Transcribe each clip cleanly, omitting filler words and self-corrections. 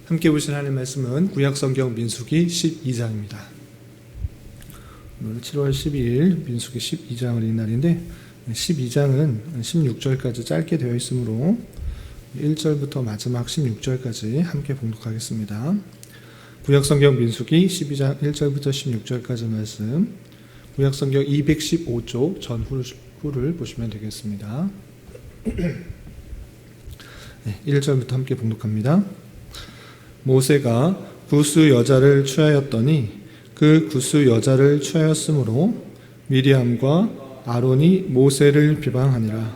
함께 보신 하나님의 말씀은 구약성경 민수기 12장입니다. 오늘 7월 12일 민수기 12장을 읽는 날인데 12장은 16절까지 짧게 되어 있으므로 1절부터 마지막 16절까지 함께 봉독하겠습니다. 구약성경 민수기 12장 1절부터 16절까지 말씀, 구약성경 215쪽 전후를 보시면 되겠습니다. 1절부터 함께 봉독합니다. 모세가 구스 여자를 취하였더니 그 구스 여자를 취하였으므로 미리암과 아론이 모세를 비방하니라.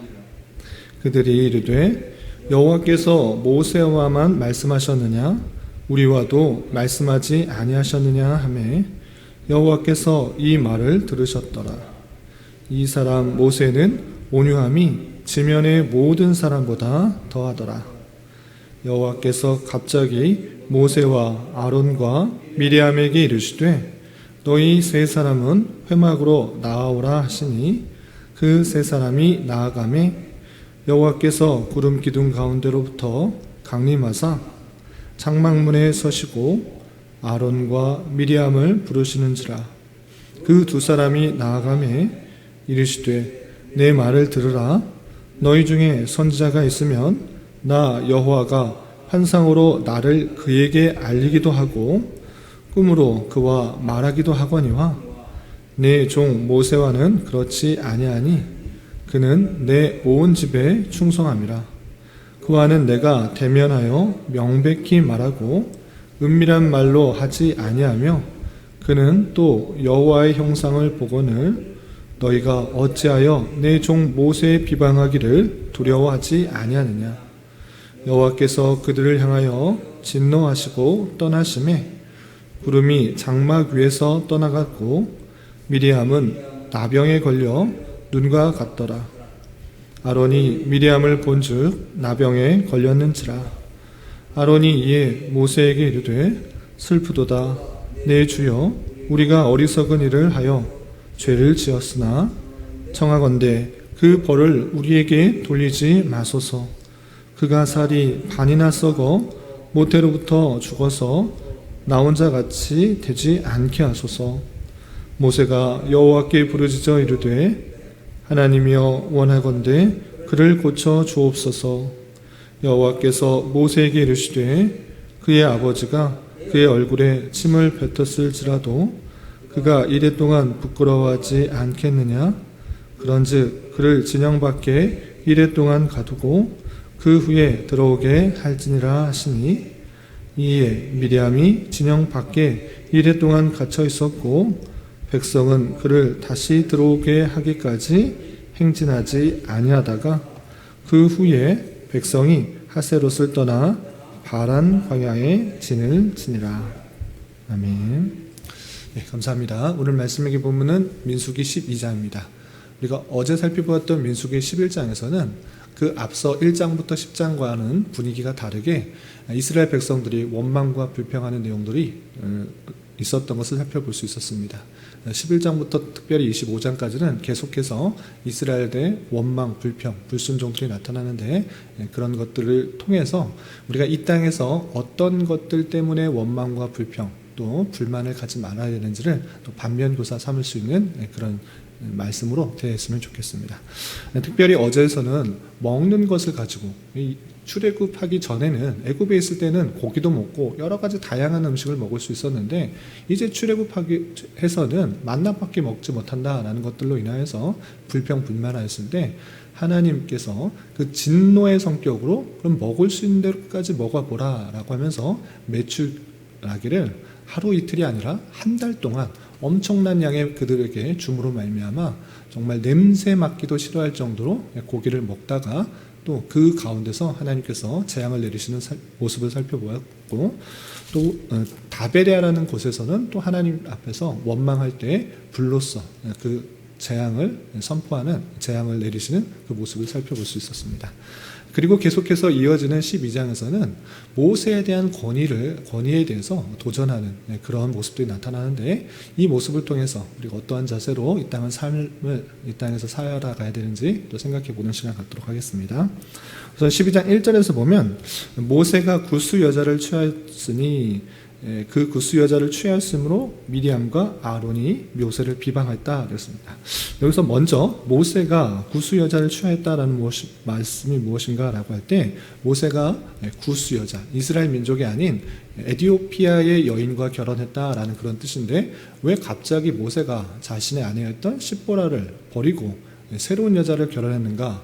그들이 이르되 여호와께서 모세와만 말씀하셨느냐 우리와도 말씀하지 아니하셨느냐 하매 여호와께서 이 말을 들으셨더라. 이 사람 모세는 온유함이 지면의 모든 사람보다 더하더라. 여호와께서 갑자기 모세와 아론과 미리암에게 이르시되 너희 세 사람은 회막으로 나아오라 하시니 그 세 사람이 나아가매 여호와께서 구름 기둥 가운데로부터 강림하사 장막문에 서시고 아론과 미리암을 부르시는지라. 그 두 사람이 나아가매 이르시되 내 말을 들으라. 너희 중에 선지자가 있으면 나 여호와가 환상으로 나를 그에게 알리기도 하고 꿈으로 그와 말하기도 하거니와 내 종 모세와는 그렇지 아니하니 그는 내 온 집에 충성함이라. 그와는 내가 대면하여 명백히 말하고 은밀한 말로 하지 아니하며 그는 또 여호와의 형상을 보거늘 너희가 어찌하여 내 종 모세의 비방하기를 두려워하지 아니하느냐. 여호와께서 그들을 향하여 진노하시고 떠나심에 구름이 장막 위에서 떠나갔고 미리암은 나병에 걸려 눈과 같더라. 아론이 미리암을 본즉 나병에 걸렸는지라. 아론이 이에 모세에게 이르되 슬프도다. 내 주여 우리가 어리석은 일을 하여 죄를 지었으나 청하건대 그 벌을 우리에게 돌리지 마소서. 그가 살이 반이나 썩어 모태로부터 죽어서 나 혼자 같이 되지 않게 하소서. 모세가 여호와께 부르짖어 이르되 하나님이여 원하건대 그를 고쳐 주옵소서. 여호와께서 모세에게 이르시되 그의 아버지가 그의 얼굴에 침을 뱉었을지라도 그가 이랫동안 부끄러워하지 않겠느냐. 그런즉 그를 진영 밖에 이랫동안 가두고 그 후에 들어오게 할지니라 하시니 이에 미리암이 진영 밖에 이랫동안 갇혀 있었고 백성은 그를 다시 들어오게 하기까지 행진하지 아니하다가 그 후에 백성이 하세롯을 떠나 바란 광야에 진을 치니라. 아멘. 네, 감사합니다. 오늘 말씀의 본문은 민수기 12장입니다. 우리가 어제 살펴보았던 민수기 11장에서는 그 앞서 1장부터 10장과는 분위기가 다르게 이스라엘 백성들이 원망과 불평하는 내용들이 있었던 것을 살펴볼 수 있었습니다. 11장부터 특별히 25장까지는 계속해서 이스라엘의 원망, 불평, 불순종들이 나타나는데 그런 것들을 통해서 우리가 이 땅에서 어떤 것들 때문에 원망과 불평 또 불만을 갖지 말아야 되는지를 또 반면교사 삼을 수 있는 그런 말씀으로 되었으면 좋겠습니다. 특별히 어제에서는 먹는 것을 가지고 출애굽하기 전에는 애굽에 있을 때는 고기도 먹고 여러 가지 다양한 음식을 먹을 수 있었는데 이제 출애굽하기 해서는 만나밖에 먹지 못한다라는 것들로 인하여서 불평 불만하였을 때 하나님께서 그 진노의 성격으로 그럼 먹을 수 있는 대로까지 먹어보라라고 하면서 매출하기를 하루 이틀이 아니라 한 달 동안 엄청난 양의 그들에게 줌으로 말미암아 정말 냄새 맡기도 싫어할 정도로 고기를 먹다가 또 그 가운데서 하나님께서 재앙을 내리시는 모습을 살펴보았고 또 다베레아라는 곳에서는 또 하나님 앞에서 원망할 때 불로써 그 재앙을 선포하는 재앙을 내리시는 그 모습을 살펴볼 수 있었습니다. 그리고 계속해서 이어지는 12장에서는 모세에 대한 권위에 대해서 도전하는 그런 모습들이 나타나는데, 이 모습을 통해서 우리가 어떠한 자세로 이 땅에서 살아가야 되는지 또 생각해 보는 시간 갖도록 하겠습니다. 우선 12장 1절에서 보면 모세가 구스 여자를 취하였으니 그 구스 여자를 취하였으므로 미리암과 아론이 모세를 비방했다 그랬습니다. 여기서 먼저 모세가 구스 여자를 취하였다라는 말씀이 무엇인가라고 할 때, 모세가 구스 여자, 이스라엘 민족이 아닌 에티오피아의 여인과 결혼했다라는 그런 뜻인데, 왜 갑자기 모세가 자신의 아내였던 십보라를 버리고 새로운 여자를 결혼했는가?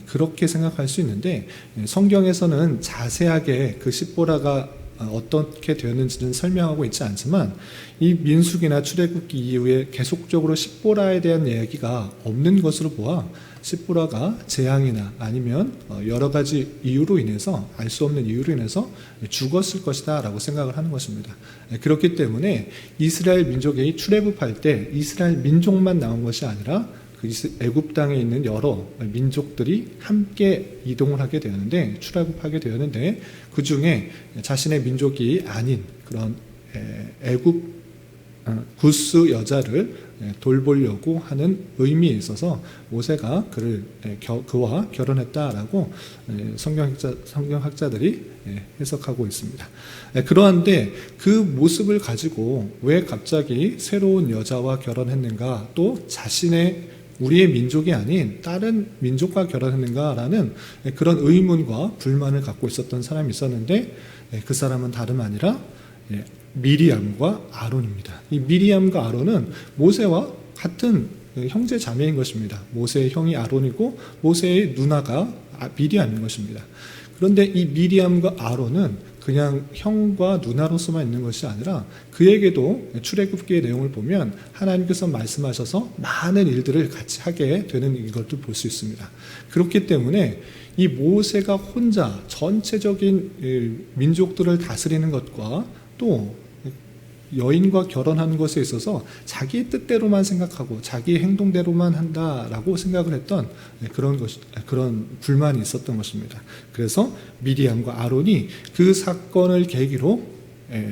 그렇게 생각할 수 있는데, 성경에서는 자세하게 그 십보라가 어떻게 되었는지는 설명하고 있지 않지만, 이 민수기나 출애굽기 이후에 계속적으로 십보라에 대한 이야기가 없는 것으로 보아 십보라가 재앙이나 아니면 여러 가지 이유로 인해서, 알 수 없는 이유로 인해서 죽었을 것이다 라고 생각을 하는 것입니다. 그렇기 때문에 이스라엘 민족이 출애굽할 때 이스라엘 민족만 나온 것이 아니라 애굽 땅에 있는 여러 민족들이 함께 이동을 하게 되었는데, 출애굽하게 되었는데, 그 중에 자신의 민족이 아닌 그런 애굽 구스 여자를 돌보려고 하는 의미에 있어서 모세가 그와 결혼했다라고 성경학자들이 해석하고 있습니다. 그러한데 그 모습을 가지고 왜 갑자기 새로운 여자와 결혼했는가, 또 우리의 민족이 아닌 다른 민족과 결혼했는가라는 그런 의문과 불만을 갖고 있었던 사람이 있었는데, 그 사람은 다름 아니라 미리암과 아론입니다. 이 미리암과 아론은 모세와 같은 형제 자매인 것입니다. 모세의 형이 아론이고 모세의 누나가 미리암인 것입니다. 그런데 이 미리암과 아론은 그냥 형과 누나로서만 있는 것이 아니라, 그에게도 출애굽기의 내용을 보면 하나님께서 말씀하셔서 많은 일들을 같이 하게 되는 것도 볼 수 있습니다. 그렇기 때문에 이 모세가 혼자 전체적인 민족들을 다스리는 것과 또 여인과 결혼하는 것에 있어서 자기 뜻대로만 생각하고 자기 행동대로만 한다라고 생각을 했던 그런 불만이 있었던 것입니다. 그래서 미리암과 아론이 그 사건을 계기로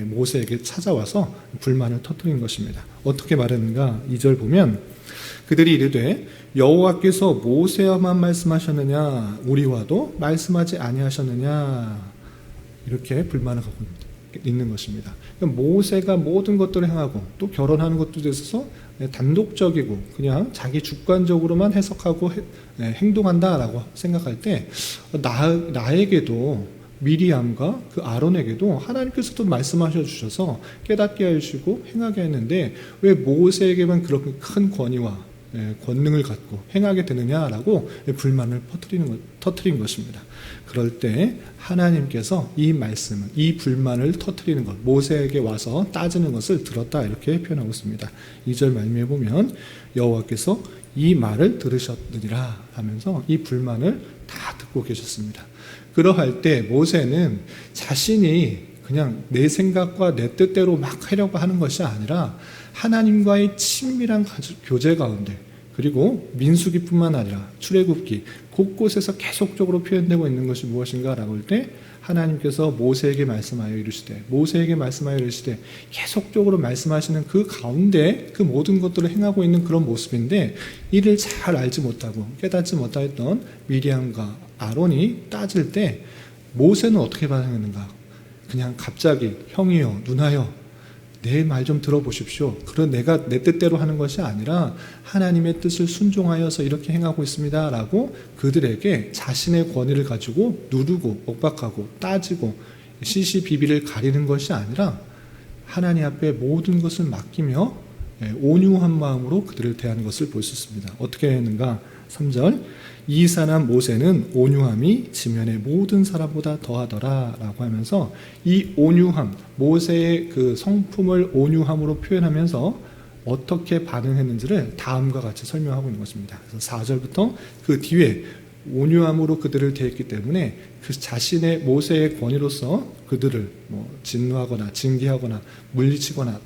모세에게 찾아와서 불만을 터뜨린 것입니다. 어떻게 말했는가? 2절 보면 그들이 이르되 여호와께서 모세와만 말씀하셨느냐 우리와도 말씀하지 아니하셨느냐, 이렇게 불만을 갖고 있는 것입니다. 모세가 모든 것들을 행하고 또 결혼하는 것도 있어서 단독적이고 그냥 자기 주관적으로만 해석하고 행동한다라고 생각할 때, 나에게도 미리암과 그 아론에게도 하나님께서도 말씀하셔 주셔서 깨닫게 해주시고 행하게 했는데, 왜 모세에게만 그렇게 큰 권위와 권능을 갖고 행하게 되느냐라고 불만을 터뜨린 것입니다. 그럴 때 하나님께서 이 말씀을, 이 불만을 터뜨리는 것, 모세에게 와서 따지는 것을 들었다, 이렇게 표현하고 있습니다. 2절 말미에 보면 여호와께서 이 말을 들으셨느니라 하면서 이 불만을 다 듣고 계셨습니다. 그러할 때 모세는 자신이 그냥 내 생각과 내 뜻대로 막 하려고 하는 것이 아니라 하나님과의 친밀한 교제 가운데, 그리고 민수기뿐만 아니라 출애굽기 곳곳에서 계속적으로 표현되고 있는 것이 무엇인가라고 할 때, 하나님께서 모세에게 말씀하여 이르시되 계속적으로 말씀하시는 그 가운데 그 모든 것들을 행하고 있는 그런 모습인데, 이를 잘 알지 못하고 깨닫지 못하였던 미리암과 아론이 따질 때 모세는 어떻게 반응했는가? 그냥 갑자기 형이요 누나요 내 말 좀 들어보십시오. 그런 내가 내 뜻대로 하는 것이 아니라 하나님의 뜻을 순종하여서 이렇게 행하고 있습니다 라고 그들에게 자신의 권위를 가지고 누르고 엇박하고 따지고 시시비비를 가리는 것이 아니라 하나님 앞에 모든 것을 맡기며 온유한 마음으로 그들을 대하는 것을 볼 수 있습니다. 어떻게 했는가? 3절 이 사람 모세는 온유함이 지면의 모든 사람보다 더하더라 라고 하면서, 이 온유함, 모세의 그 성품을 온유함으로 표현하면서 어떻게 반응했는지를 다음과 같이 설명하고 있는 것입니다. 그래서 4절부터 그 뒤에 온유함으로 그들을 대했기 때문에 그 자신의 모세의 권위로서 그들을 진노하거나 징계하거나 물리치거나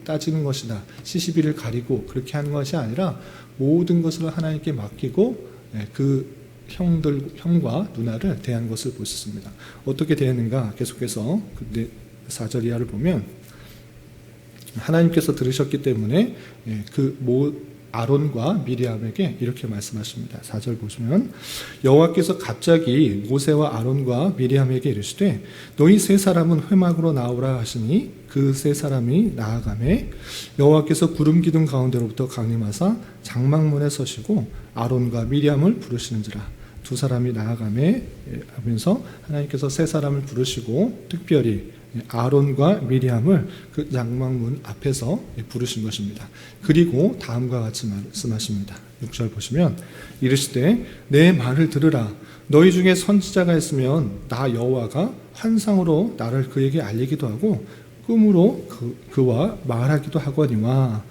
따지는 것이다, 시시비를 가리고 그렇게 하는 것이 아니라 모든 것을 하나님께 맡기고 그 형과 누나를 대한 것을 볼 수 있습니다. 어떻게 대했는가? 계속해서 4절 이하를 보면 하나님께서 들으셨기 때문에 아론과 미리암에게 이렇게 말씀하십니다. 4절 보시면 여호와께서 갑자기 모세와 아론과 미리암에게 이르시되 너희 세 사람은 회막으로 나오라 하시니 그 세 사람이 나아가매 여호와께서 구름 기둥 가운데로부터 강림하사 장막문에 서시고 아론과 미리암을 부르시는지라. 두 사람이 나아가매 하면서 하나님께서 세 사람을 부르시고 특별히 아론과 미리암을 그 장막문 앞에서 부르신 것입니다. 그리고 다음과 같이 말씀하십니다. 6절 보시면 이르시되 내 말을 들으라. 너희 중에 선지자가 있으면 나 여호와가 환상으로 나를 그에게 알리기도 하고 꿈으로 그와 말하기도 하거니와.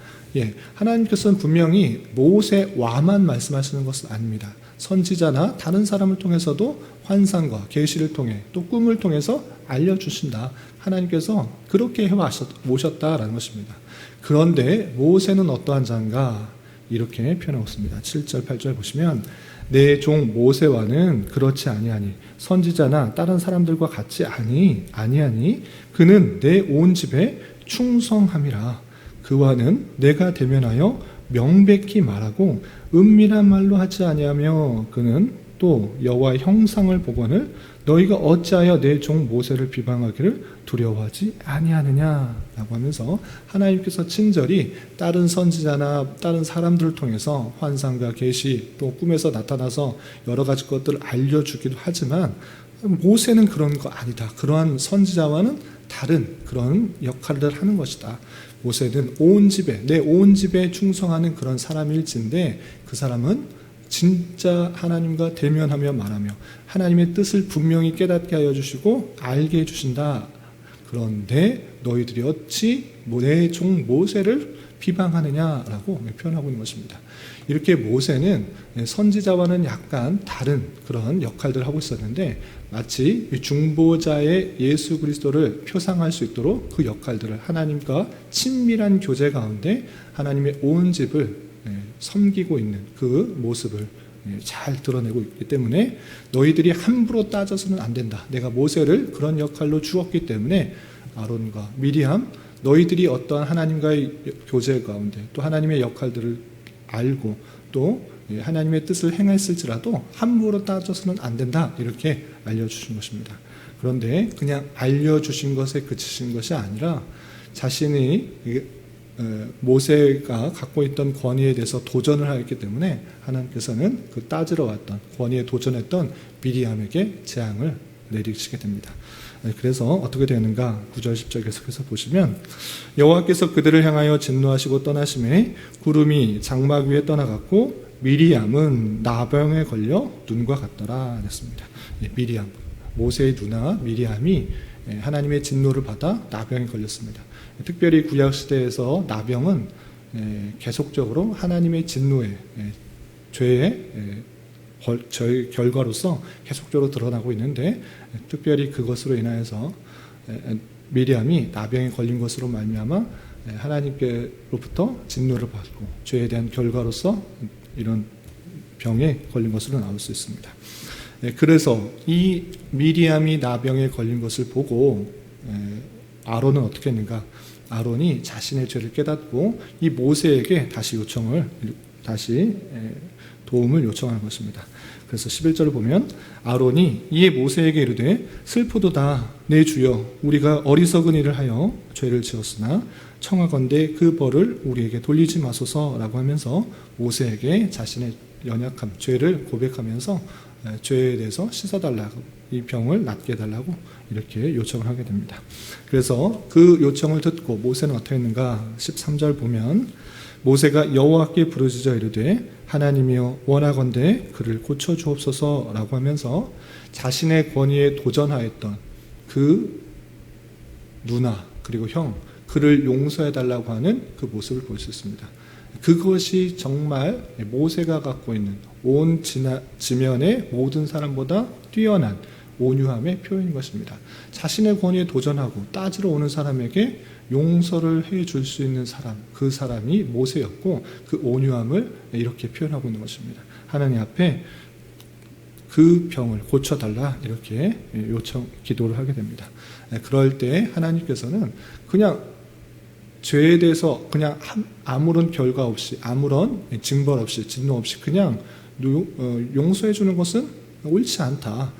하나님께서는 분명히 모세와만 말씀하시는 것은 아닙니다. 선지자나 다른 사람을 통해서도 환상과 계시를 통해 또 꿈을 통해서 알려주신다. 하나님께서 그렇게 해오셨다라는 것입니다. 그런데 모세는 어떠한 자인가? 이렇게 표현하고 있습니다. 7절 8절 보시면 내 종 모세와는 그렇지 아니하니 선지자나 다른 사람들과 같이 아니하니 그는 내 온 집에 충성함이라. 그와는 내가 대면하여 명백히 말하고 은밀한 말로 하지 아니하며 그는 또 여호와의 형상을 보거늘 너희가 어찌하여 내 종 모세를 비방하기를 두려워하지 아니하느냐라고 하면서 하나님께서 친절히 다른 선지자나 다른 사람들을 통해서 환상과 계시 또 꿈에서 나타나서 여러 가지 것들을 알려주기도 하지만 모세는 그런 거 아니다. 그러한 선지자와는 다른 그런 역할을 하는 것이다. 모세는 내 온 집에 충성하는 그런 사람일진데 그 사람은 진짜 하나님과 대면하며 말하며 하나님의 뜻을 분명히 깨닫게 하여 주시고 알게 해주신다. 그런데 너희들이 어찌 내 종 모세를 비방하느냐라고 표현하고 있는 것입니다. 이렇게 모세는 선지자와는 약간 다른 그런 역할들을 하고 있었는데 마치 중보자의 예수 그리스도를 표상할 수 있도록 그 역할들을 하나님과 친밀한 교제 가운데 하나님의 온 집을 섬기고 있는 그 모습을 잘 드러내고 있기 때문에 너희들이 함부로 따져서는 안 된다. 내가 모세를 그런 역할로 주었기 때문에 아론과 미리암 너희들이 어떠한 하나님과의 교제 가운데 또 하나님의 역할들을 알고 또 하나님의 뜻을 행했을지라도 함부로 따져서는 안 된다. 이렇게 알려주신 것입니다. 그런데 그냥 알려주신 것에 그치신 것이 아니라 자신이 모세가 갖고 있던 권위에 대해서 도전을 하였기 때문에 하나님께서는 그 따지러 왔던 권위에 도전했던 미리암에게 재앙을 내리시게 됩니다. 그래서 어떻게 되는가? 9절 10절 계속해서 보시면 여호와께서 그들을 향하여 진노하시고 떠나심에 구름이 장막 위에 떠나갔고 미리암은 나병에 걸려 눈과 같더라 했습니다. 미리암, 모세의 누나 미리암이 하나님의 진노를 받아 나병에 걸렸습니다. 특별히 구약시대에서 나병은 계속적으로 하나님의 진노의 죄의 결과로서 계속적으로 드러나고 있는데 특별히 그것으로 인하여서 미리암이 나병에 걸린 것으로 말미암아 하나님께로부터 진노를 받고 죄에 대한 결과로서 이런 병에 걸린 것으로 나올 수 있습니다. 그래서 이 미리암이 나병에 걸린 것을 보고 아론은 어떻게 했는가? 아론이 자신의 죄를 깨닫고 이 모세에게 다시 도움을 요청하는 것입니다. 그래서 11절을 보면 아론이 이에 모세에게 이르되 슬프도다 내 주여 우리가 어리석은 일을 하여 죄를 지었으나 청하건대 그 벌을 우리에게 돌리지 마소서라고 하면서 모세에게 자신의 연약함, 죄를 고백하면서 죄에 대해서 씻어달라고 이 병을 낫게 해달라고 이렇게 요청을 하게 됩니다. 그래서 그 요청을 듣고 모세는 어떻게 했는가? 13절 보면 모세가 여호와께 부르짖어 이르되 하나님이여 원하건대 그를 고쳐주옵소서라고 하면서 자신의 권위에 도전하였던 그 누나 그리고 형 그를 용서해달라고 하는 그 모습을 볼 수 있습니다. 그것이 정말 모세가 갖고 있는 온 지면의 모든 사람보다 뛰어난 온유함의 표현인 것입니다. 자신의 권위에 도전하고 따지러 오는 사람에게 용서를 해줄 수 있는 사람, 그 사람이 모세였고 그 온유함을 이렇게 표현하고 있는 것입니다. 하나님 앞에 그 병을 고쳐달라 이렇게 기도를 하게 됩니다. 그럴 때 하나님께서는 그냥 죄에 대해서 그냥 아무런 결과 없이, 아무런 징벌 없이, 진노 없이 그냥 용서해 주는 것은 옳지 않다.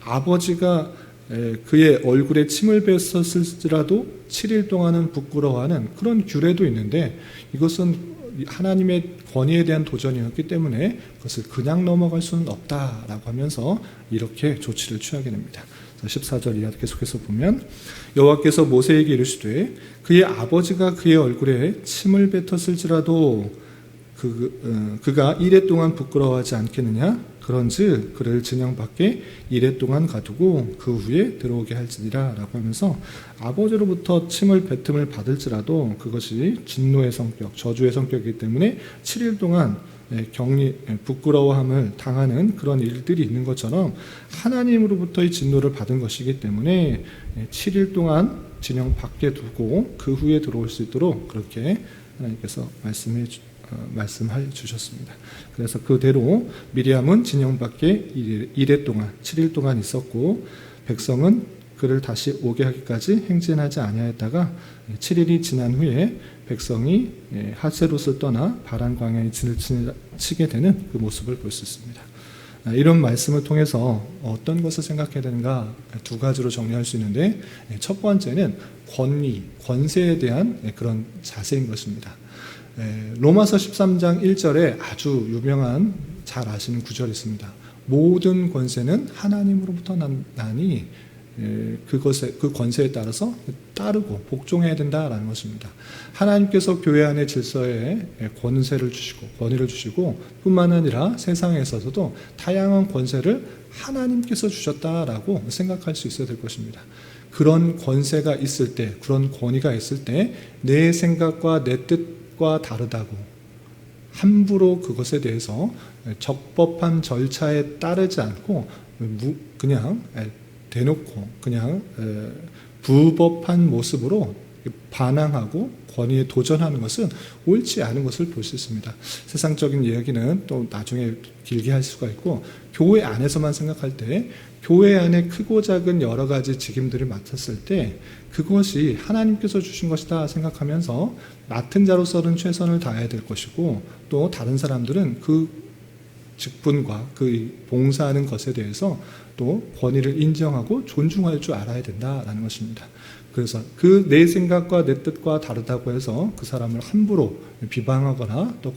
아버지가 그의 얼굴에 침을 뱉었을지라도 7일 동안은 부끄러워하는 그런 규례도 있는데, 이것은 하나님의 권위에 대한 도전이었기 때문에 그것을 그냥 넘어갈 수는 없다라고 하면서 이렇게 조치를 취하게 됩니다. 14절 이하 계속해서 보면, 여호와께서 모세에게 이르시되 그의 아버지가 그의 얼굴에 침을 뱉었을지라도 그가 이레 동안 부끄러워하지 않겠느냐? 그런즉 그를 진영 밖에 이레 동안 가두고 그 후에 들어오게 할지니라 라고 하면서, 아버지로부터 침을 뱉음을 받을지라도 그것이 진노의 성격, 저주의 성격이기 때문에 7일 동안 부끄러워함을 당하는 그런 일들이 있는 것처럼 하나님으로부터의 진노를 받은 것이기 때문에 7일 동안 진영 밖에 두고 그 후에 들어올 수 있도록 그렇게 하나님께서 말씀해 주셨습니다. 그래서 그대로 미리암은 진영 밖에 이레 동안 7일 동안 있었고, 백성은 그를 다시 오게 하기까지 행진하지 아니하였다가 7일이 지난 후에 백성이 하세롯을 떠나 바란 광야에 진을 치게 되는 그 모습을 볼 수 있습니다. 이런 말씀을 통해서 어떤 것을 생각해야 되는가, 두 가지로 정리할 수 있는데, 첫 번째는 권위, 권세에 대한 그런 자세인 것입니다. 로마서 13장 1절에 아주 유명한, 잘 아시는 구절이 있습니다. 모든 권세는 하나님으로부터 나니 그 권세에 따라서 따르고 복종해야 된다라는 것입니다. 하나님께서 교회 안의 질서에 권세를 주시고 권위를 주시고, 뿐만 아니라 세상에 있어서도 다양한 권세를 하나님께서 주셨다라고 생각할 수 있어야 될 것입니다. 그런 권세가 있을 때, 그런 권위가 있을 때 내 생각과 내 뜻과 다르다고 함부로 그것에 대해서 적법한 절차에 따르지 않고 그냥 대놓고 그냥 부법한 모습으로 반항하고 권위에 도전하는 것은 옳지 않은 것을 볼 수 있습니다. 세상적인 이야기는 또 나중에 길게 할 수가 있고, 교회 안에서만 생각할 때 교회 안에 크고 작은 여러 가지 직임들을 맡았을 때 그것이 하나님께서 주신 것이다 생각하면서 맡은 자로서는 최선을 다해야 될 것이고, 또 다른 사람들은 그 직분과 그 봉사하는 것에 대해서 또 권위를 인정하고 존중할 줄 알아야 된다라는 것입니다. 그래서 그 내 생각과 내 뜻과 다르다고 해서 그 사람을 함부로 비방하거나 또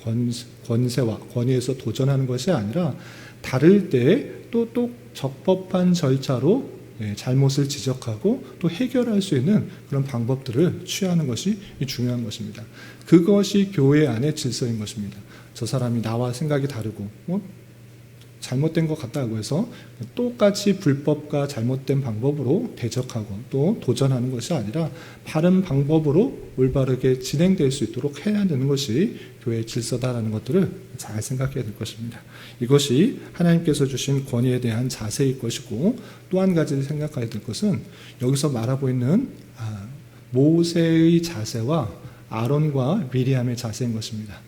권세와 권위에서 도전하는 것이 아니라, 다를 때 또 적법한 절차로 잘못을 지적하고 또 해결할 수 있는 그런 방법들을 취하는 것이 중요한 것입니다. 그것이 교회 안의 질서인 것입니다. 저 사람이 나와 생각이 다르고 잘못된 것 같다고 해서 똑같이 불법과 잘못된 방법으로 대적하고 또 도전하는 것이 아니라 바른 방법으로 올바르게 진행될 수 있도록 해야 되는 것이 교회의 질서다라는 것들을 잘 생각해야 될 것입니다. 이것이 하나님께서 주신 권위에 대한 자세일 것이고, 또 한 가지 생각해야 될 것은 여기서 말하고 있는 모세의 자세와 아론과 미리암의 자세인 것입니다.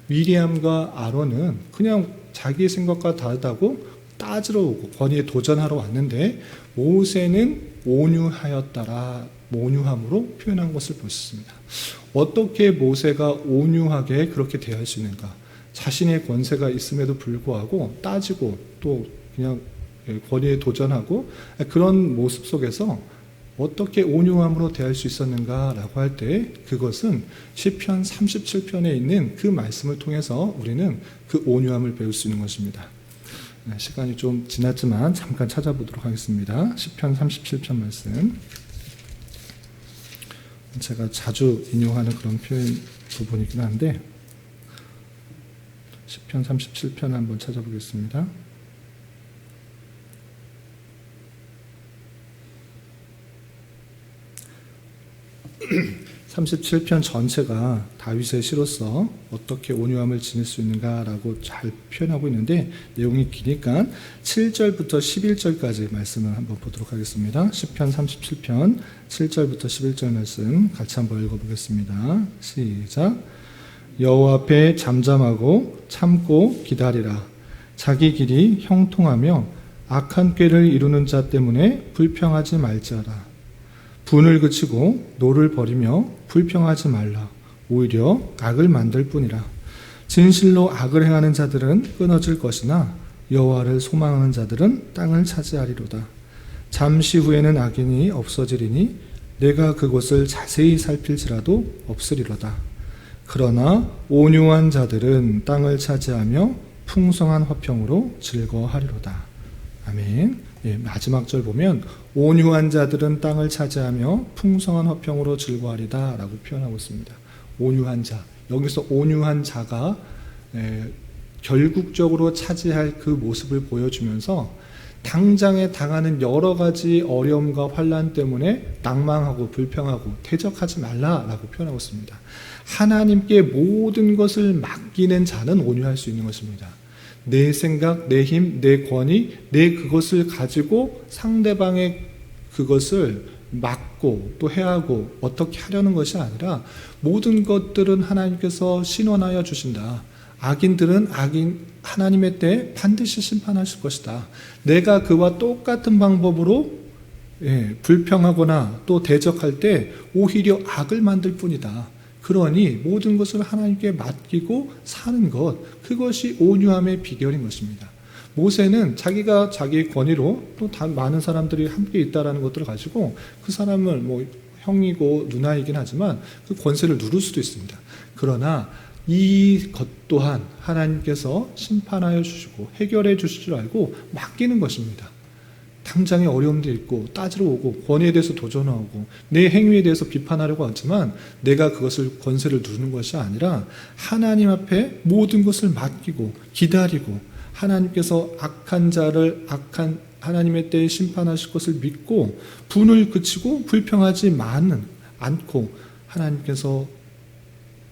미리암과 아론은 그냥 자기 생각과 다르다고 따지러 오고 권위에 도전하러 왔는데, 모세는 온유하였다라, 온유함으로 표현한 것을 볼 수 있습니다. 어떻게 모세가 온유하게 그렇게 대할 수 있는가? 자신의 권세가 있음에도 불구하고 따지고 또 그냥 권위에 도전하고, 그런 모습 속에서 어떻게 온유함으로 대할 수 있었는가라고 할 때, 그것은 시편 37편에 있는 그 말씀을 통해서 우리는 그 온유함을 배울 수 있는 것입니다. 시간이 좀 지났지만 잠깐 찾아보도록 하겠습니다. 시편 37편 말씀, 제가 자주 인용하는 그런 표현 부분이긴 한데, 시편 37편 한번 찾아보겠습니다. 37편 전체가 다윗의 시로서 어떻게 온유함을 지닐 수 있는가라고 잘 표현하고 있는데, 내용이 기니까 7절부터 11절까지 말씀을 한번 보도록 하겠습니다. 시편 37편 7절부터 11절 말씀 같이 한번 읽어보겠습니다. 시작. 여호와 앞에 잠잠하고 참고 기다리라. 자기 길이 형통하며 악한 꾀를 이루는 자 때문에 불평하지 말지어다. 분을 그치고 노를 버리며 불평하지 말라. 오히려 악을 만들 뿐이라. 진실로 악을 행하는 자들은 끊어질 것이나 여호와를 소망하는 자들은 땅을 차지하리로다. 잠시 후에는 악인이 없어지리니 내가 그곳을 자세히 살필지라도 없으리로다. 그러나 온유한 자들은 땅을 차지하며 풍성한 화평으로 즐거워하리로다. 아멘. 예, 마지막 절 보면 온유한 자들은 땅을 차지하며 풍성한 화평으로 즐거워하리다 라고 표현하고 있습니다. 온유한 자, 여기서 온유한 자가 결국적으로 차지할 그 모습을 보여주면서 당장에 당하는 여러 가지 어려움과 환난 때문에 낭망하고 불평하고 대적하지 말라라고 표현하고 있습니다. 하나님께 모든 것을 맡기는 자는 온유할 수 있는 것입니다. 내 생각, 내 힘, 내 권위, 내 그것을 가지고 상대방의 그것을 막고 또 해하고 어떻게 하려는 것이 아니라 모든 것들은 하나님께서 신원하여 주신다. 악인들은 하나님의 때에 반드시 심판하실 것이다. 내가 그와 똑같은 방법으로 불평하거나 또 대적할 때 오히려 악을 만들 뿐이다. 그러니 모든 것을 하나님께 맡기고 사는 것, 그것이 온유함의 비결인 것입니다. 모세는 자기가 자기의 권위로 또 많은 사람들이 함께 있다라는 것들을 가지고 그 사람을 형이고 누나이긴 하지만 그 권세를 누를 수도 있습니다. 그러나 이것 또한 하나님께서 심판하여 주시고 해결해 주실 줄 알고 맡기는 것입니다. 당장에 어려움도 있고 따지러 오고 권위에 대해서 도전하고 내 행위에 대해서 비판하려고 하지만 내가 그것을 권세를 누르는 것이 아니라 하나님 앞에 모든 것을 맡기고 기다리고 하나님께서 악한 자를 악한 하나님의 때에 심판하실 것을 믿고 분을 그치고 불평하지 않고 하나님께서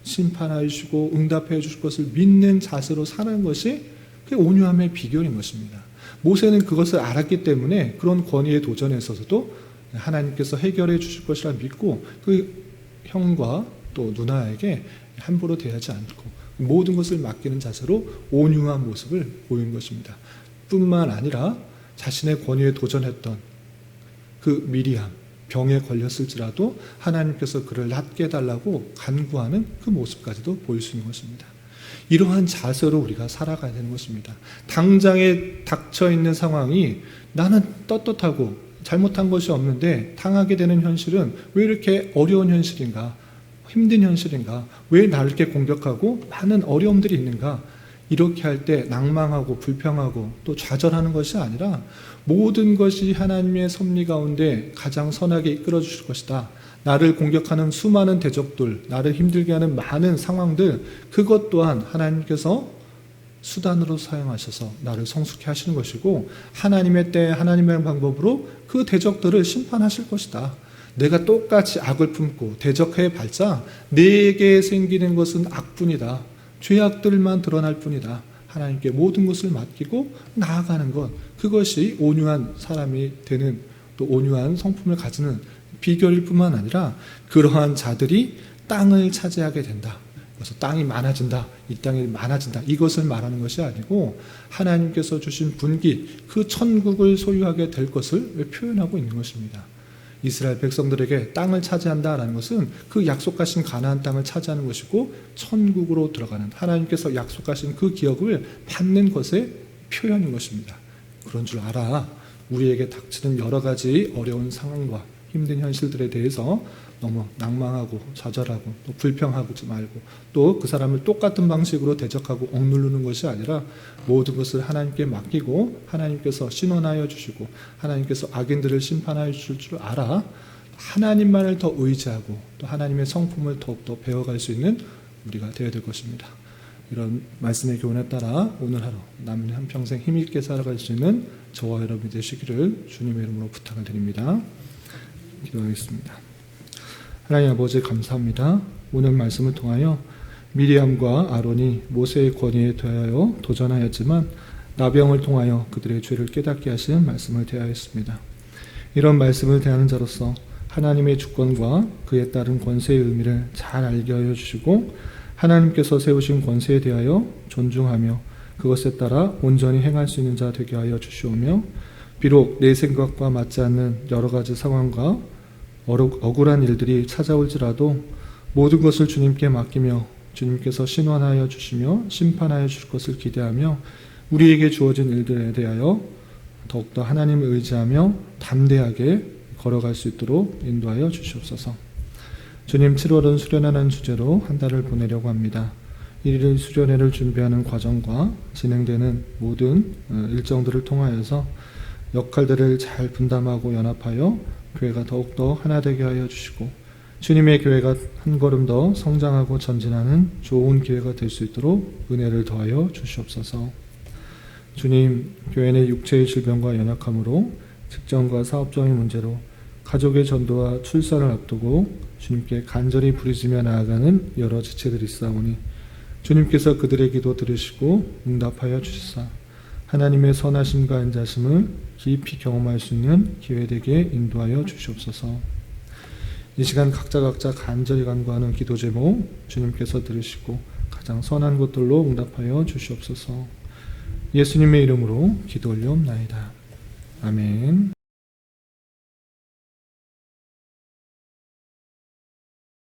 심판하여 주시고 응답해 주실 것을 믿는 자세로 사는 것이 그 온유함의 비결인 것입니다. 모세는 그것을 알았기 때문에 그런 권위에 도전에 있어서도 하나님께서 해결해 주실 것이라 믿고 그 형과 또 누나에게 함부로 대하지 않고 모든 것을 맡기는 자세로 온유한 모습을 보이는 것입니다. 뿐만 아니라 자신의 권위에 도전했던 그 미리암, 병에 걸렸을지라도 하나님께서 그를 낫게 해달라고 간구하는 그 모습까지도 보일 수 있는 것입니다. 이러한 자세로 우리가 살아가야 되는 것입니다. 당장에 닥쳐있는 상황이 나는 떳떳하고 잘못한 것이 없는데 당하게 되는 현실은 왜 이렇게 어려운 현실인가? 힘든 현실인가? 왜 나를 이렇게 공격하고 많은 어려움들이 있는가? 이렇게 할 때 낭망하고 불평하고 또 좌절하는 것이 아니라 모든 것이 하나님의 섭리 가운데 가장 선하게 이끌어 주실 것이다. 나를 공격하는 수많은 대적들, 나를 힘들게 하는 많은 상황들, 그것 또한 하나님께서 수단으로 사용하셔서 나를 성숙해 하시는 것이고 하나님의 때 하나님의 방법으로 그 대적들을 심판하실 것이다. 내가 똑같이 악을 품고 대적해 봤자 내게 생기는 것은 악뿐이다. 죄악들만 드러날 뿐이다. 하나님께 모든 것을 맡기고 나아가는 것, 그것이 온유한 사람이 되는 또 온유한 성품을 가지는 비결일 뿐만 아니라 그러한 자들이 땅을 차지하게 된다. 그래서 땅이 많아진다. 이 땅이 많아진다. 이것을 말하는 것이 아니고 하나님께서 주신 분기, 그 천국을 소유하게 될 것을 표현하고 있는 것입니다. 이스라엘 백성들에게 땅을 차지한다라는 것은 그 약속하신 가나안 땅을 차지하는 것이고 천국으로 들어가는 하나님께서 약속하신 그 기업을 받는 것의 표현인 것입니다. 그런 줄 알아. 우리에게 닥치는 여러 가지 어려운 상황과 힘든 현실들에 대해서 너무 낭망하고 좌절하고 또 불평하지 말고 또 그 사람을 똑같은 방식으로 대적하고 억누르는 것이 아니라 모든 것을 하나님께 맡기고 하나님께서 신원하여 주시고 하나님께서 악인들을 심판하여 주실 줄 알아 하나님만을 더 의지하고 또 하나님의 성품을 더욱더 배워갈 수 있는 우리가 되어야 될 것입니다. 이런 말씀의 교훈에 따라 오늘 하루 남은 한평생 힘있게 살아갈 수 있는 저와 여러분이 되시기를 주님의 이름으로 부탁을 드립니다. 기도하겠습니다. 하나님 아버지 감사합니다. 오늘 말씀을 통하여 미리암과 아론이 모세의 권위에 대하여 도전하였지만 나병을 통하여 그들의 죄를 깨닫게 하신 말씀을 대하였습니다. 이런 말씀을 대하는 자로서 하나님의 주권과 그에 따른 권세의 의미를 잘 알게 하여 주시고 하나님께서 세우신 권세에 대하여 존중하며 그것에 따라 온전히 행할 수 있는 자 되게 하여 주시오며 비록 내 생각과 맞지 않는 여러 가지 상황과 억울한 일들이 찾아올지라도 모든 것을 주님께 맡기며 주님께서 신원하여 주시며 심판하여 주실 것을 기대하며 우리에게 주어진 일들에 대하여 더욱더 하나님을 의지하며 담대하게 걸어갈 수 있도록 인도하여 주시옵소서. 주님, 7월은 수련하는 주제로 한 달을 보내려고 합니다. 1일 수련회를 준비하는 과정과 진행되는 모든 일정들을 통하여서 역할들을 잘 분담하고 연합하여 교회가 더욱더 하나 되게 하여 주시고 주님의 교회가 한 걸음 더 성장하고 전진하는 좋은 기회가 될 수 있도록 은혜를 더하여 주시옵소서. 주님, 교회 내 육체의 질병과 연약함으로 직장과 사업적인 문제로 가족의 전도와 출산을 앞두고 주님께 간절히 부르짖며 나아가는 여러 지체들이 있사오니 주님께서 그들의 기도 들으시고 응답하여 주시사 하나님의 선하심과 인자심을 깊이 경험할 수 있는 기회되게 인도하여 주시옵소서. 이 시간 각자 간절히 간구하는 기도 제목 주님께서 들으시고 가장 선한 것들로 응답하여 주시옵소서. 예수님의 이름으로 기도 올려옵나이다. 아멘.